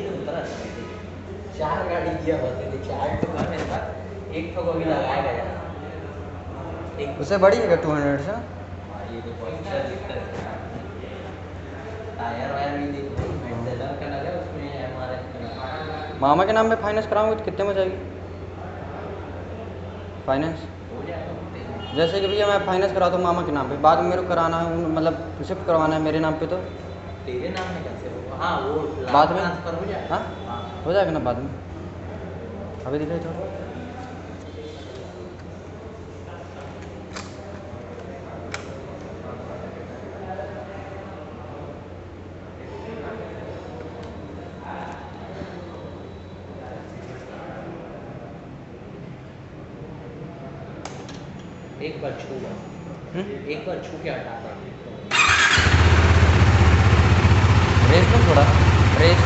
सीधे उतरा था। 4 गाड़ी किया होते थे, 4 ठो का मेरे पास, 1 ठो को भी लगाया गया। उससे बड़ी है क्या 200 से? ये तो बहुत अच्छा दिखता है। टायर वायर भी देखो, मेंटेनर का लगा उसमें, एमआरएफ का लगा। मामा के नाम पे फाइनेंस कराऊंगे तो कितने में जाएगी फाइनेंस? हो जाएगा। जैसे कि भैया मैं फाइनेंस कराता हूँ मामा के नाम पे, बाद में मेरे को कराना है, मतलब शिफ्ट करवाना है मेरे नाम पे, तो तेरे नाम में कैसे होगा? हाँ वो बाद में ट्रांसफर हो जाएगा। हाँ हाँ हो जाएगा ना बाद में। अभी दिखाई थोड़ा। एक बार छूगा, एक बार छू के हटा दे। रेस में थोड़ा रेस